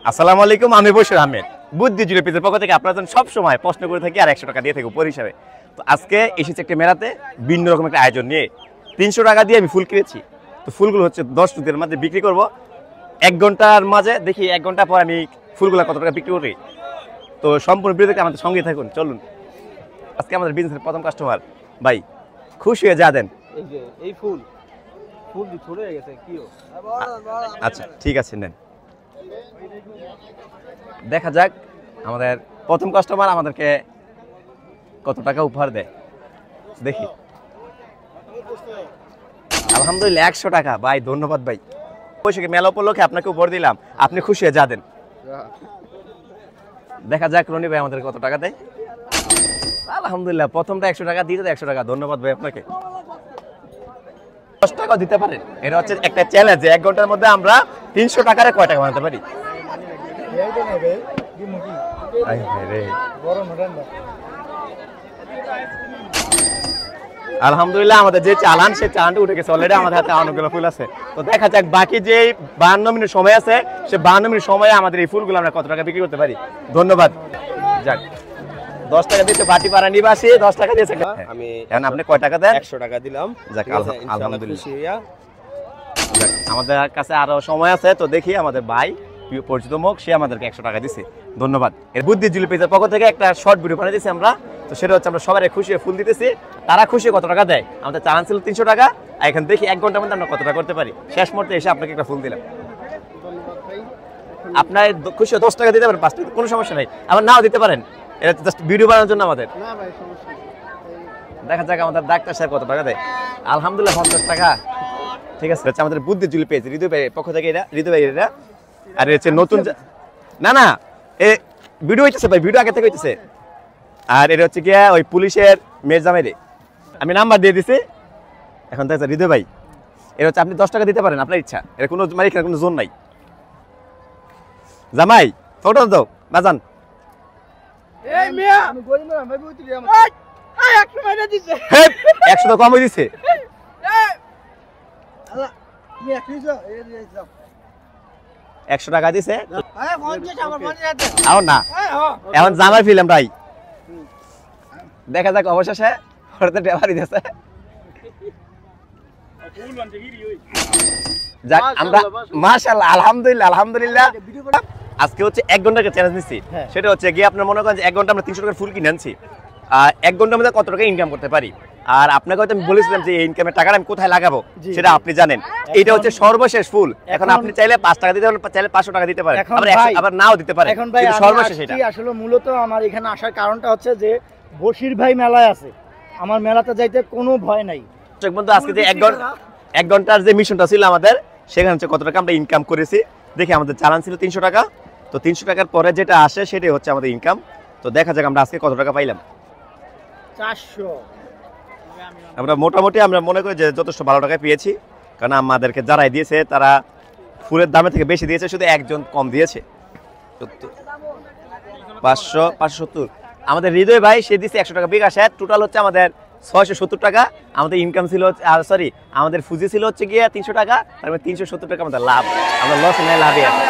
আসসালামু আলাইকুম, আমি বশির আহমেদ। বুদ্ধি জুড়ে পেজের পক্ষ থেকে আপনারা সব সময় প্রশ্ন করে থাকি আর 100 টাকা দিয়ে থাকি উপর হিসাবে। তো আজকে এসেছে একটা মেলাতে ভিন্ন রকম একটা আয়োজন নিয়ে। 300 টাকা দিয়ে আমি ফুল কিনেছি। তো ফুলগুলো হচ্ছে 10 টাকার মধ্যে বিক্রি করব 1 ঘন্টার মাঝে। দেখি 1 ঘন্টা পর আমি ফুলগুলো কত টাকা বিক্রি করি। তো সম্পূর্ণ ভিডিওতে আমাদের সঙ্গে থাকুন, চলুন। আজকে আমাদের বিজনেসের প্রথম কাস্টমার ভাই, খুশি হয়ে যা দেন। এই যে এই ফুল দি ছোট হয়ে গেছে কিও। আচ্ছা ঠিক আছে, নেন। দেখা যাক আমাদের প্রথম কাস্টমার আমাদেরকে কত টাকা উপহার দেয়, দেখি। আলহামদুলিল্লাহ 100 টাকা। ভাই ধন্যবাদ ভাই। বৈশাখী মেলা উপলক্ষে আপনাকে উপহার দিলাম, আপনি খুশি হয়ে যা দেন। দেখা যাক রনি ভাই আমাদের কত টাকা দেয়। আলহামদুলিল্লাহ প্রথমটা 100 টাকা, দ্বিতীয়টা 100 টাকা। ধন্যবাদ ভাই আপনাকে। 10 টাকা দিতে পারেন। এটা হচ্ছে একটা চ্যালেঞ্জ, 1 ঘন্টার মধ্যে আমরা 300 টাকারে কয় টাকা বানাতে পারি। আলহামদুলিল্লাহ আমাদের যে চালান, সে চালানটা উঠে গেছে অলরেডি। আমাদের হাতে অনেকগুলো ফুল আছে। তো দেখা যাক বাকি যে 52 মিনিট সময় আছে, সে 52 মিনিট সময়ে আমাদের এই ফুলগুলো আমরা কত টাকা বিক্রি করতে পারি। ধন্যবাদ। যাক 10 টাকা দিতে বাটি পাড়া নিবাসী 10 টাকা দিয়েছে। আমি এখন আপনি কয় টাকা দেন? 100 টাকা দিলাম। যাক আলহামদুলিল্লাহ। আমাদের কাছে আরো সময় আছে, তো দেখি আমাদের ভাই পরিচিত মুখ, সে আমাদেরকে 100 টাকা দিছে। ধন্যবাদ। এর বুদ্ধি জুলি পেজের পক্ষ থেকে একটা শর্ট ভিডিও বানিয়ে দিয়েছি আমরা। তো সেটা হচ্ছে আমরা সবাই খুশি ফুল দিতেছি, তারা খুশি কত টাকা দেয়। আমাদের চালান ছিল 300 টাকা। আর এখন দেখি 1 ঘন্টার মধ্যে আমরা কত টাকা করতে পারি। শেষ মুহূর্তে এসে আপনাকে একটা ফুল দিলাম। আপনার খুশি 10 টাকা দিতে পারেন, 5 টাকা কোনো সমস্যা নাই, আবার নাও দিতে পারেন। এটা জাস্ট ভিডিও বানানোর জন্য আমাদের। দেখা যাক আমাদের ডাক্তার সাহেব কত টাকা দেয়। আলহামদুলিল্লাহ 50 টাকা। ঠিক আছে, আমাদের বুদ্ধি জুলি পেজ হৃদয় ভাই পক্ষ থেকে এটা, হৃদয় ভাই এটা। আর হচ্ছে নতুন, না না এ ভিডিও হইতেছে ভাই, ভিডিও আগে থেকে হইতেছে। আর এটা হচ্ছে কি ওই পুলিশের মেয়ের জামাইরে আমি নাম্বার দিয়ে দিছি। এখন দেখা হৃদয় ভাই, এটা হচ্ছে আপনি 10 টাকা দিতে পারেন, আপনার ইচ্ছা। এর কোনো মানে কোনো জোন নাই। জামাই ফটো দাও বাজান। এই মিয়া আমি গরিব না ভাই, বুঝতে দিই আমার। এই 100 টাকা দিছে। 100 তো কম হই দিছে। আল্লাহ তুমি 100 টাকা দিছে। এই ফোন দিয়ে আমার ফোন দিতে। আও না এখন জামাই ফিল্ম ভাই। দেখা যাক অবশেষে ওরতে ডেলিভারি দিয়েছে। যাক আমরা মাশাআল্লাহ আলহামদুলিল্লাহ আলহামদুলিল্লাহ। আজকে হচ্ছে 1 ঘন্টার চ্যালেঞ্জ নিচ্ছি। সেটা হচ্ছে গিয়ে আপনার মনে করেন যে 1 ঘন্টা আমরা 300 টাকার ফুল কিনে আনছি। 1 ঘন্টার মধ্যে কত টাকা ইনকাম করতে পারি। আর আপনাকে হয়তো আমি বলেছিলাম যে এই ইনকামের টাকাটা আমি কোথায় লাগাবো, সেটা আপনি জানেন। এটা হচ্ছে সর্বশেষ ফুল। এখন আপনি চাইলে 5 টাকা দিতে পারেন, চাইলে 500 টাকা দিতে পারেন, আবার নাও দিতে পারেন। এখন ভাই সর্বশেষ এটা আসলে মূলত আমার এখানে আসার কারণটা হচ্ছে যে বশির ভাই মেলায় আছে, আমার মেলাতে যাইতে কোনো ভয় নাই। বন্ধু আজকে যে 1 ঘন্টার যে মিশনটা ছিল আমাদের, সেখানে হচ্ছে কত টাকা আমরা ইনকাম করেছি দেখি। আমাদের চালান ছিল 300 টাকা। তো 300 টাকার পরে যেটা আসে সেটাই হচ্ছে আমাদের ইনকাম। তো দেখা যাক আমরা আজকে কত টাকা পাইলাম। 400। আমরা মোটামুটি আমরা মনে করি যে যথেষ্ট ভালো টাকায় পেয়েছি, কারণ আমাদেরকে যারাই দিয়েছে তারা ফুলের দামে থেকে বেশি দিয়েছে, শুধু একজন কম দিয়েছে। 570 আমাদের হৃদয় ভাই, সে দিয়েছে 100 টাকা বিকাশে। টোটাল হচ্ছে আমাদের 670 টাকা। আমাদের ইনকাম ছিল সরি আমাদের ফুজি ছিল হচ্ছে গিয়ে 300 টাকা। তার মানে 370 টাকা আমাদের লাভ। আমরা লস নাই, লাভে আছে।